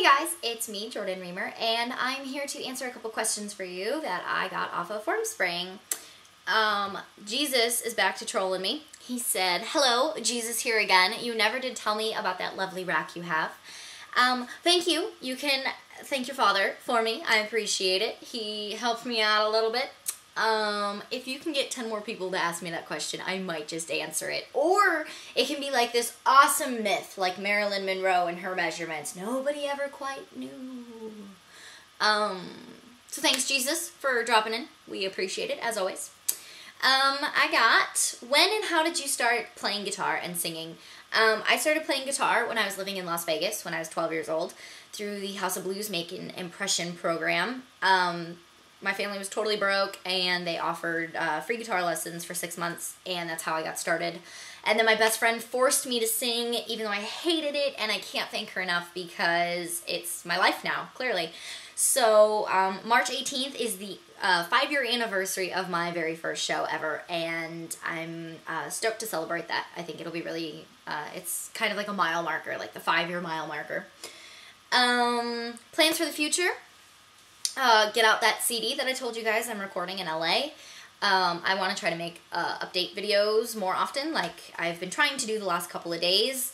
guys, it's me, Jordan Reamer, and I'm here to answer a couple questions for you that I got off of Formspring. Jesus is back to trolling me. He said, "Hello, Jesus here again. You never did tell me about that lovely rack you have." Thank you. You can thank your father for me. I appreciate it. He helped me out a little bit. If you can get 10 more people to ask me that question, I might just answer it. Or it can be like this awesome myth, like Marilyn Monroe and her measurements. Nobody ever quite knew. So thanks, Jesus, for dropping in. We appreciate it, as always. I got, when and how did you start playing guitar and singing? I started playing guitar when I was living in Las Vegas when I was 12 years old through the House of Blues Make an Impression program. My family was totally broke, and they offered free guitar lessons for 6 months, and that's how I got started. And then my best friend forced me to sing, even though I hated it, and I can't thank her enough because it's my life now, clearly. So March 18th is the 5-year anniversary of my very first show ever, and I'm stoked to celebrate that. I think it'll be really, it's kind of like a mile marker, like the 5-year mile marker. Plans for the future? Get out that CD that I told you guys I'm recording in LA. I want to try to make update videos more often, like I've been trying to do the last couple of days.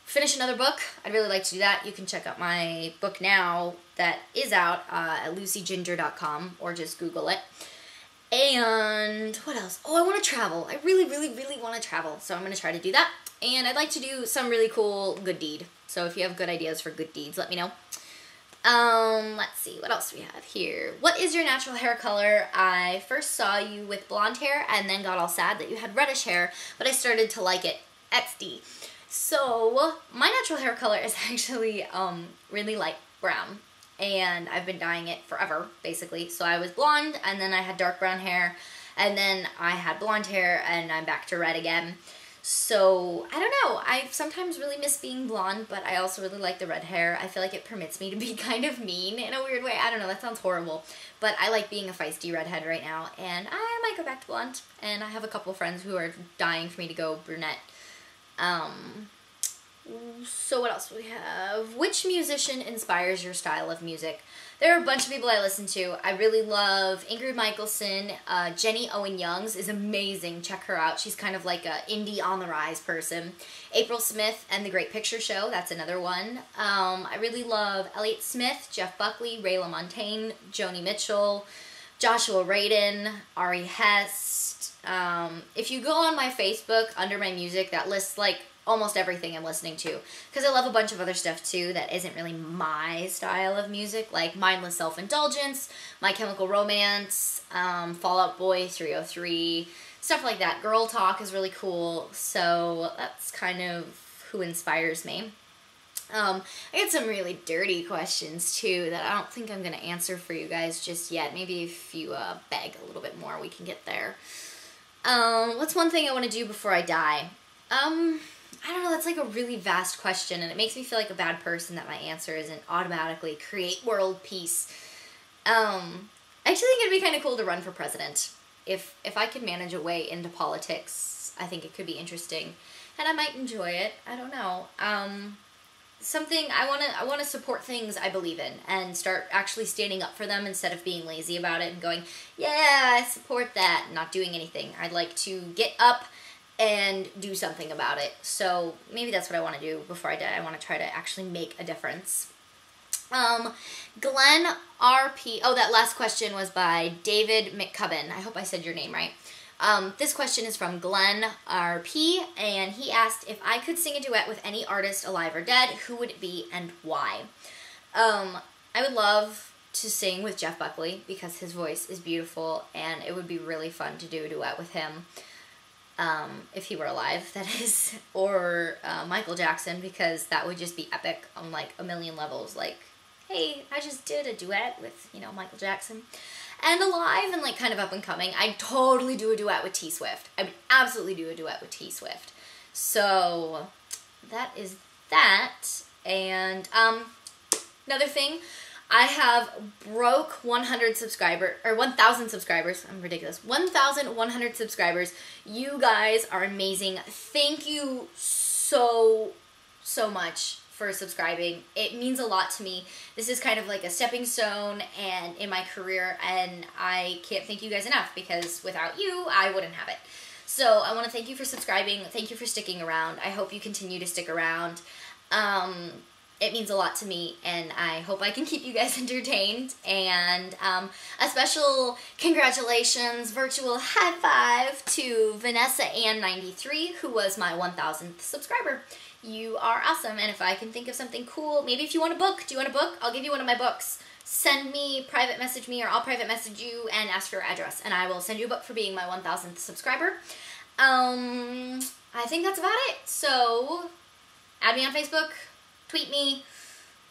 Finish another book. I'd really like to do that. You can check out my book now that is out at lucyginger.com, or just Google it. And what else? Oh, I want to travel. I really, really, really want to travel, so I'm going to try to do that. And I'd like to do some really cool good deed. So if you have good ideas for good deeds, let me know. Let's see, what else do we have here? What is your natural hair color? I first saw you with blonde hair and then got all sad that you had reddish hair, but I started to like it. XD. So, my natural hair color is actually, really light brown, and I've been dyeing it forever, basically. So I was blonde, and then I had dark brown hair, and then I had blonde hair, and I'm back to red again. So, I don't know, I sometimes really miss being blonde, but I also really like the red hair. I feel like it permits me to be kind of mean in a weird way. I don't know, that sounds horrible, but I like being a feisty redhead right now, and I might go back to blonde, and I have a couple friends who are dying for me to go brunette. So what else do we have? Which musician inspires your style of music? There are a bunch of people I listen to. I really love Ingrid Michaelson. Jenny Owen Youngs is amazing. Check her out. She's kind of like a indie on the rise person. April Smith and The Great Picture Show. That's another one. I really love Elliott Smith, Jeff Buckley, Ray LaMontagne, Joni Mitchell, Joshua Radin, Ari Hest. If you go on my Facebook under my music, that lists like almost everything I'm listening to, because I love a bunch of other stuff too that isn't really my style of music, like Mindless Self-Indulgence, My Chemical Romance, Fall Out Boy 303, stuff like that. Girl Talk is really cool, so that's kind of who inspires me. I got some really dirty questions too that I don't think I'm going to answer for you guys just yet. Maybe if you beg a little bit more, we can get there. What's one thing I want to do before I die? I don't know, that's like a really vast question, and it makes me feel like a bad person that my answer isn't automatically create world peace. I actually think it'd be kind of cool to run for president. If I could manage a way into politics, I think it could be interesting, and I might enjoy it. I don't know. Something I want to support things I believe in and start actually standing up for them instead of being lazy about it and going, yeah, I support that, and not doing anything. I'd like to get up and do something about it. So maybe that's what I want to do before I die. I want to try to actually make a difference. Glenn RP, oh, that last question was by David McCubbin. I hope I said your name right. This question is from Glenn RP, and he asked, if I could sing a duet with any artist alive or dead, who would it be and why? I would love to sing with Jeff Buckley because his voice is beautiful, and it would be really fun to do a duet with him. If he were alive, that is, or Michael Jackson, because that would just be epic on like a million levels. Like, hey, I just did a duet with, you know, Michael Jackson. And alive and like kind of up and coming, I'd totally do a duet with T Swift. I would absolutely do a duet with T Swift. So that is that. And another thing, I have broke 100 subscribers, or 1,000 subscribers. I'm ridiculous. 1,100 subscribers. You guys are amazing. Thank you so so much for subscribing. It means a lot to me. This is kind of like a stepping stone and in my career, and I can't thank you guys enough, because without you, I wouldn't have it. So I want to thank you for subscribing. Thank you for sticking around. I hope you continue to stick around. It means a lot to me, and I hope I can keep you guys entertained. And a special congratulations, virtual high five to Vanessa Ann 93, who was my 1,000th subscriber. You are awesome, and if I can think of something cool, maybe if you want a book, do you want a book? I'll give you one of my books. Send me, private message me, or I'll private message you and ask for your address, and I will send you a book for being my 1,000th subscriber. I think that's about it. So, add me on Facebook, tweet me,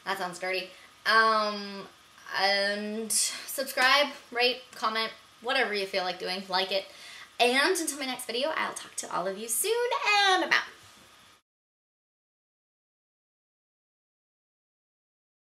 that sounds dirty, and subscribe, rate, comment, whatever you feel like doing, like it. And until my next video, I'll talk to all of you soon, and I'm out.